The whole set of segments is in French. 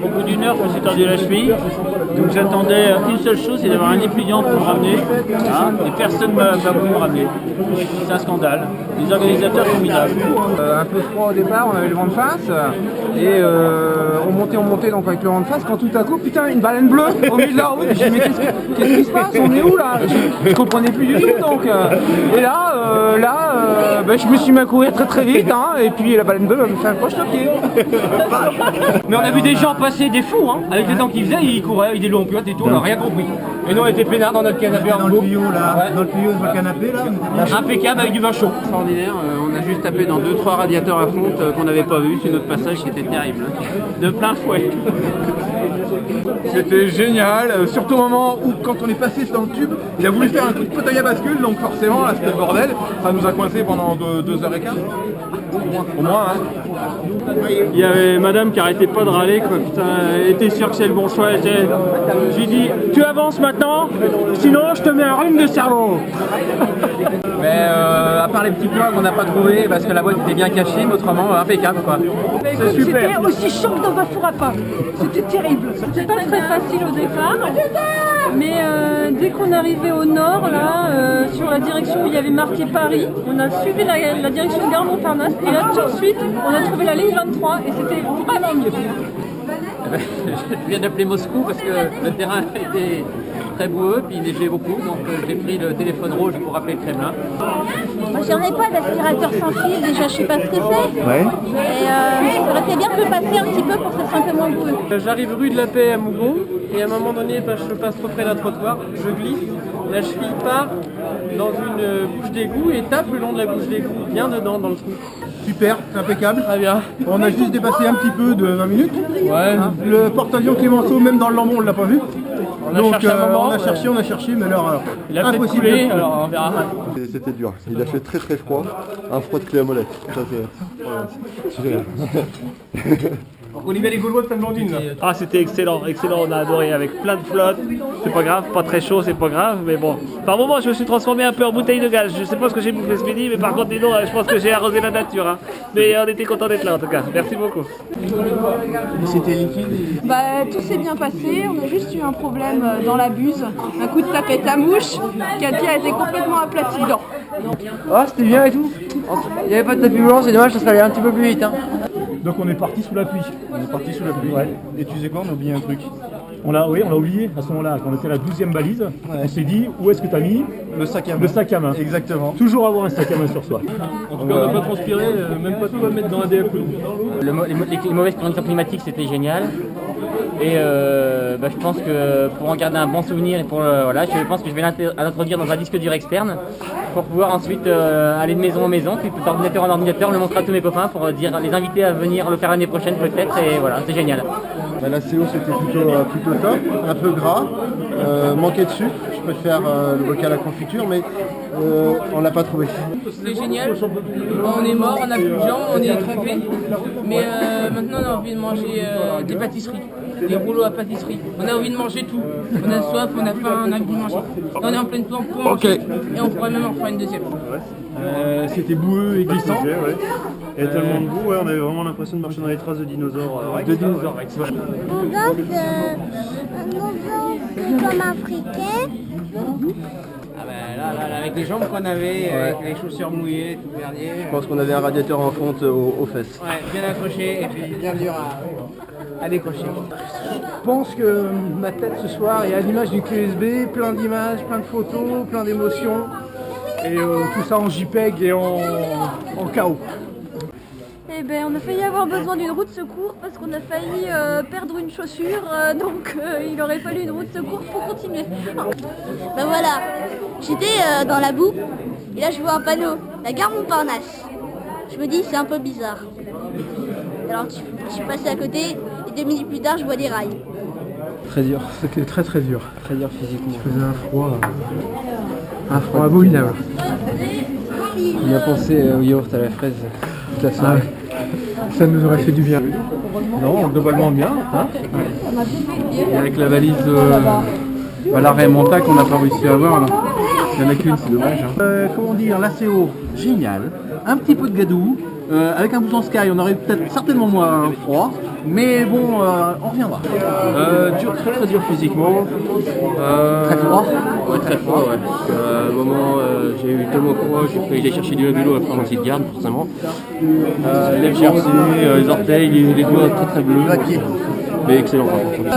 Au bout d'une heure, je me suis tordu la cheville. Donc j'attendais une seule chose, c'est d'avoir un étudiant pour me ramener. Hein, et personne ne m'a voulu me ramener. C'est un scandale. Les organisateurs formidables. Un peu froid au départ, on avait le vent de face. Et on montait donc avec le vent de face. Quand tout à coup, putain, une baleine bleue au milieu de la route. Je me dis, mais qu'est-ce qui se passe? On est où là? Je comprenais plus du tout. Donc, et là, je me suis mis à courir très très vite. Hein, et puis la baleine bleue me fait un croche le pied. Mais on a vu des gens passer, des fous, hein, avec le temps qu'ils faisaient, ils couraient avec des longs piottes et tout, on n'a rien compris. Et nous on était peinards dans notre canapé en Dans le tuyau là, dans le tuyau sur le canapé là. impeccable avec du vin chaud. Extraordinaire, on a juste tapé dans 2-3 radiateurs à fonte qu'on n'avait pas vu sur notre passage, c'était terrible. De plein fouet. C'était génial, surtout au moment où, quand on est passé dans le tube, il a voulu faire un coup de fauteuil à bascule, donc forcément, là c'était le bordel. Ça nous a coincé pendant 2h15. Au moins, hein. Il y avait madame qui arrêtait pas de râler, quoi. Putain, elle était sûre que c'est le bon choix. Je lui dis, tu avances maintenant, sinon je te mets un rhume de cerveau. Mais à part les petits plans qu'on n'a pas trouvé parce que la boîte était bien cachée, mais autrement impeccable quoi. C'est super. C'était aussi chaud que dans un four à pain. C'était terrible. C'était pas très facile au départ, mais dès qu'on arrivait au nord, là, sur la direction où il y avait marqué Paris, on a suivi la direction Gare Montparnasse et là tout de suite on a trouvé la ligne 23 et c'était vraiment mieux. Je viens d'appeler Moscou parce que le terrain était très boueux, puis il neigeait beaucoup, donc j'ai pris le téléphone rouge pour appeler le Kremlin. Moi j'en ai pas d'aspirateur sans fil, déjà je sais pas ce que c'est. Ouais. Et ça aurait été bien de le passer un petit peu pour que ça soit un peu moins boueux. J'arrive rue de la Paix à Mougon, et à un moment donné, je passe trop près d'un trottoir, je glisse, la cheville part dans une bouche d'égout et tape le long de la bouche d'égout, bien dedans dans le trou. Super, c'est impeccable. Très bien. On a juste dépassé un petit peu de 20 minutes. Ouais. Hein, le porte-avions Clémenceau, même dans le lambeau, on l'a pas vu. On a cherché un moment, on a cherché, mais alors il a peut-être impossible. coulé, alors on verra. C'était dur. Il a fait très très froid. Un froid de clé à molette. Ça, c'est génial. Olivier les Gaulois de Saint-Blandine là. Ah, c'était excellent, excellent, on a adoré avec plein de flotte. C'est pas grave, pas très chaud, c'est pas grave, mais bon. Par moment, je me suis transformé un peu en bouteille de gaz. Je sais pas ce que j'ai bouffé ce midi, mais par contre, dis donc, je pense que j'ai arrosé la nature. Hein. Mais on était content d'être là en tout cas. Merci beaucoup. C'était liquide. Bah tout s'est bien passé, on a juste eu un problème dans la buse, un coup de tapette à mouche, Katia a été complètement aplatie dedans. Oh c'était bien et tout. Il n'y avait pas de tapis roulant, c'est dommage, ça serait allé un petit peu plus vite. Hein. Donc on est parti sous la pluie. On est parti sous la pluie. Ouais. Et tu sais quoi, on a oublié un truc. On l'a oublié à ce moment-là, quand on était à la 12e balise. Ouais. On s'est dit, où est-ce que tu as mis le sac à main. Le sac à main. Exactement. Toujours avoir un sac à main sur soi. En tout cas, on n'a pas transpiré, même pas de quoi mettre dans un DAP. Les mauvaises conditions climatiques c'était génial. Et je pense que pour en garder un bon souvenir et pour je pense que je vais l'introduire dans un disque dur externe pour pouvoir ensuite aller de maison en maison, puis d'ordinateur en ordinateur, le montrer à tous mes copains pour les inviter à venir le faire l'année prochaine peut-être et voilà, c'est génial. La CO c'était plutôt top, un peu gras, manquait de sucre, je préfère le bocal à confiture, mais on l'a pas trouvé. C'était génial, on est mort, on n'a plus de jambes, on est crevés, mais maintenant on a envie de manger des pâtisseries, des rouleaux à pâtisserie. On a envie de manger tout, on a soif, on a faim, on a envie de manger. On est en pleine forme pour manger et on pourrait même en faire une deuxième. C'était boueux et glissant. Et tellement de goût, on avait vraiment l'impression de marcher dans les traces de dinosaures. Mon gars, c'est comme africain. Ah là, avec les jambes qu'on avait, avec les chaussures mouillées, tout vernier. Je pense qu'on avait un radiateur en fonte aux fesses. Ouais, bien accroché et puis bien dur à décrocher. Je pense que ma tête ce soir est à l'image d'une clé USB, plein d'images, plein de photos, plein d'émotions. Et tout ça en JPEG et en KO. Eh ben, on a failli avoir besoin d'une roue de secours parce qu'on a failli perdre une chaussure, donc il aurait fallu une roue de secours pour continuer. Ben voilà, j'étais dans la boue et là je vois un panneau, la gare Montparnasse. Je me dis c'est un peu bizarre. Alors je suis passé à côté et 2 minutes plus tard je vois des rails. Très dur, c'était très très dur. Très dur physiquement. Je faisais un froid abominable. On a pensé au yaourt à la fraise toute la soirée. Ça nous aurait fait du bien. Non, globalement bien. Hein Et avec la valise l'arrêt monta qu'on n'a pas réussi à avoir, là. Il n'y en a qu'une, c'est dommage. Hein. Comment dire, la CO, génial. Un petit peu de gadou. Avec un bouton Sky, on aurait peut-être certainement moins froid. Mais bon, on reviendra. Dur, très dur physiquement. Très froid. Ouais, très froid, ouais. À un moment, j'ai eu 2 mois froid, j'ai failli aller chercher du vélo à pharmacie de garde, forcément. Les jersey, les orteils, les doigts très bleus. Mais excellent, par contre.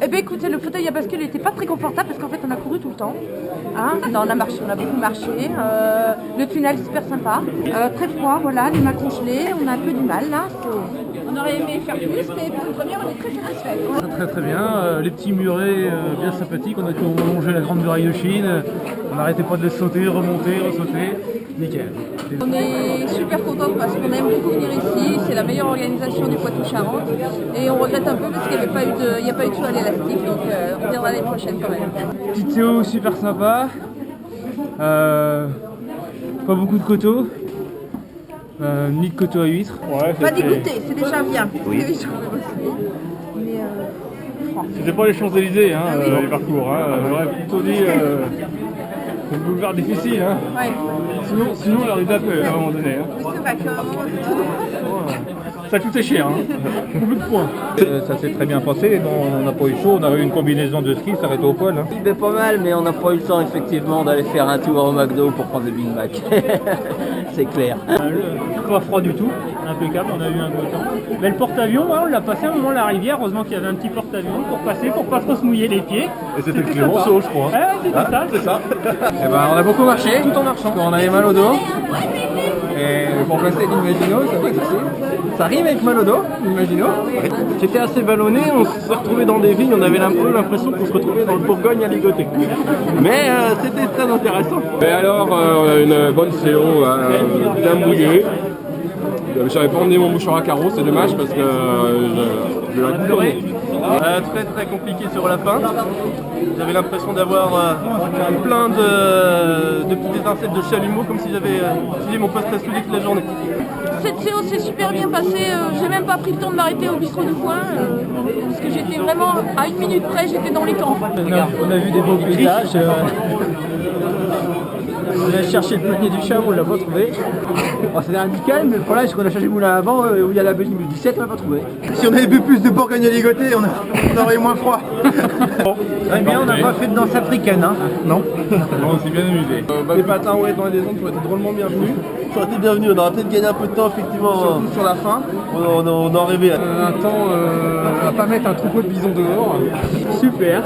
Eh bien écoutez, le fauteuil à bascule n'était pas très confortable parce qu'en fait on a couru tout le temps. Hein, on a marché, on a beaucoup marché. Le tunnel super sympa. Très froid, voilà, les mains congelées, on a un peu du mal là. On aurait aimé faire plus, mais pour une première on est très satisfait. Très très bien, les petits murets bien sympathiques, on a pu longer la grande muraille de Chine, on n'arrêtait pas de les sauter, remonter, ressauter, nickel. On est super contents parce qu'on aime beaucoup venir ici, c'est la meilleure organisation du Poitou-Charentes et on regrette un peu parce qu'il n'y a pas eu de saut à l'élastique, donc on viendra l'année prochaine quand même. Petite Théo super sympa, pas beaucoup de coteaux, ni de coteaux à huîtres. Ouais, pas dégoûté, c'est déjà bien. Oui. C'était pas les Champs-Élysées, hein, les parcours, hein. J'aurais plutôt dit le boulevard difficile. Hein. Ouais. Sinon on arrive un peu à un moment donné. Hein. Oui, c'est vrai que... Ça coûtait cher, hein. Beaucoup de points. Ça s'est très bien passé, on n'a pas eu chaud, on a eu une combinaison de ski, ça arrêtait au poil. Hein. Il fait pas mal, mais on n'a pas eu le temps effectivement d'aller faire un tour au McDo pour prendre des Big Mac. C'est clair. Pas froid du tout, impeccable, on a eu un beau temps. Mais le porte-avions, ouais, on l'a passé à un moment la rivière, heureusement qu'il y avait un petit porte-avions pour passer, pour pas trop se mouiller les pieds. Et c'était Clémenceau, je crois. Ouais, c'était ça. C'est ça. Eh ben, on a beaucoup marché, tout en marchant. On avait mal au dos. Et pour passer l'Imagino, ça va difficile. Ça rime avec mal au dos, l'Imagino. J'étais assez ballonné, on s'est retrouvés dans des vignes, on avait un peu l'impression qu'on se retrouvait dans le Bourgogne à ligoter. Mais c'était très intéressant. Et alors, on a une bonne CO, bien mouillée. J'avais pas emmené mon mouchoir à carreaux, c'est dommage parce que je l'aurais pleuré. Très très compliqué sur la fin. J'avais l'impression d'avoir plein de petites étincelles de chalumeau comme si j'avais utilisé mon poste à souder toute la journée. Cette séance s'est super bien passée, j'ai même pas pris le temps de m'arrêter au bistrot du coin, parce que j'étais vraiment, à 1 minute près, j'étais dans les temps. On a vu des beaux paysages. On a cherché le panier du chat, on l'a pas trouvé. Oh, c'était indical, mais le problème c'est qu'on a cherché le moulin avant où il y a la Belgique 17, on l'a pas trouvé. Si on avait bu plus de Bourgogne à ligoter, on aurait eu moins froid. Très bien, on n'a pas fait de danse africaine, hein. Non. On s'est bien amusé. Les patins ouais, dans les ondes qui ont été drôlement bienvenus. Ça aurait été bienvenu, on aurait peut-être gagné un peu de temps effectivement. Surtout sur la fin. On en rêvait. Un temps à pas mettre un troupeau de bisons dehors. Super.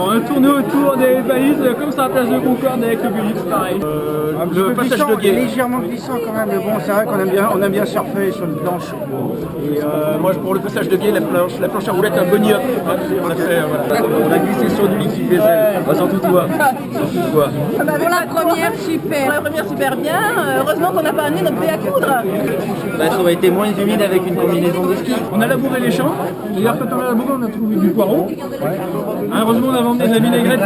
On a tourné autour des balises comme sur la place de Concorde avec le Gulix, pareil. Le passage de guet. Légèrement glissant quand même, mais bon, c'est vrai qu'on aime bien surfer sur une planche. Et moi pour le passage de guet, la planche à roulettes un bunny up. On a glissé sur du liquide vaisselle. Surtout toi. Pour la première, super. Pour la première, super bien. Heureusement qu'on n'a pas amené notre blé à coudre. Ça aurait été moins humide avec une combinaison de ski. On a labouré les champs, d'ailleurs quand on a labouré on a trouvé du poireau. Heureusement on a emmené de la vinaigrette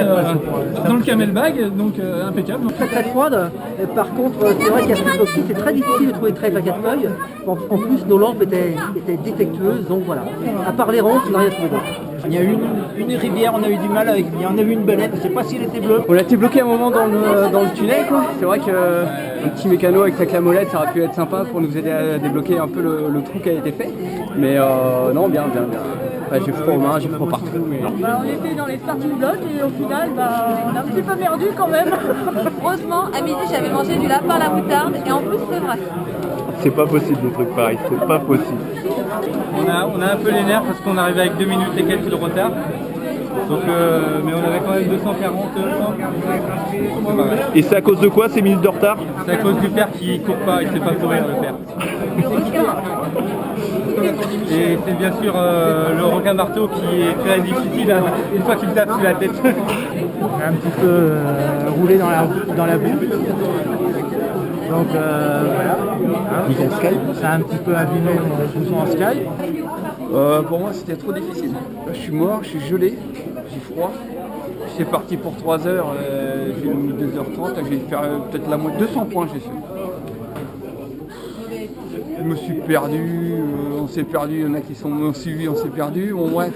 dans le camelbag, donc impeccable. Très froide, par contre c'est vrai qu'à cette aussi c'est très difficile de trouver très à 4 feuilles. En plus nos lampes étaient défectueuses, donc voilà. À part les ronces, on n'a rien trouvé d'autre. Il y a eu une rivière, on a eu du mal avec, il y en a eu une belette, je sais pas si elle était bleue. On a été bloqué un moment dans le tunnel, quoi. C'est vrai qu'un petit mécano avec sa clamolette, ça aurait pu être sympa pour nous aider à débloquer un peu le trou qui a été fait. Mais non, bien. J'ai froid aux mains, j'ai froid partout. Mais... on était dans les starting blocks et au final, on a un petit peu perdu quand même. Heureusement, à midi, j'avais mangé du lapin à la moutarde et en plus, c'est vrai. C'est pas possible des trucs pareils, c'est pas possible. On a un peu les nerfs parce qu'on arrivait avec 2 minutes et quelques de retard. Donc, mais on avait quand même 240. Et c'est à cause de quoi ces minutes de retard? C'est à cause du père qui court pas, il sait pas courir le père. Et c'est bien sûr le requin marteau qui est très difficile une fois qu'il tape sur la tête. Un petit peu roulé dans la boue. Donc voilà. Ça a un petit peu abîmé mon bouton en sky. Pour moi c'était trop difficile. Là, je suis mort, je suis gelé, j'ai froid. Je suis parti pour 3 heures, j'ai mis 2h30, j'ai fait peut-être la moitié, 200 points j'ai fait. Je me suis perdu, on s'est perdu, il y en a qui m'ont suivi, on s'est perdu, bon bref.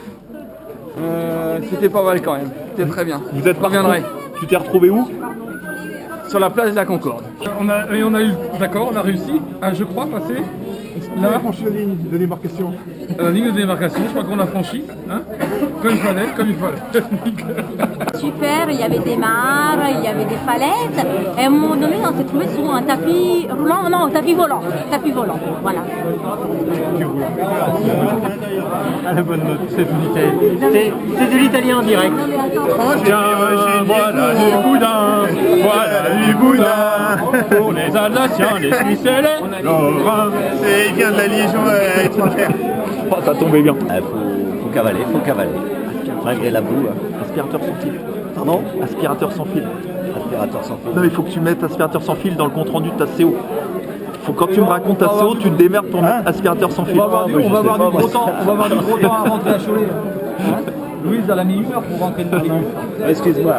C'était pas mal quand même, c'était très bien. Vous êtes reviendrai. Tu t'es retrouvé où? Sur la place de la Concorde. On a réussi à, je crois, passer On a franchi la ligne de démarcation. La ligne de démarcation, je crois qu'on a franchi, hein, comme il fallait, comme il fallait. Super, il y avait des mares, il y avait des falaises. Et à un moment donné, on s'est trouvé sur un tapis roulant, non, tapis volant, voilà. À la bonne note, c'est de l'italien en direct. Tiens, voilà du boudin, voilà du boudin. Pour les Alsaciens, les Suisses et les Lorrains. Il vient de la Légion étrangère. Oh, ça tombait bien. Faut cavaler. Malgré la boue. Aspirateur sans fil. Pardon? Aspirateur sans fil. Aspirateur sans fil. Non, mais il faut que tu mettes aspirateur sans fil dans le compte rendu de ta CO. Faut quand tu me racontes ta CO, tu te démerdes pour mettre aspirateur sans fil. On va avoir du gros temps à rentrer à Cholet. Louise a la mi-heure pour rentrer de Paris. Excuse-moi.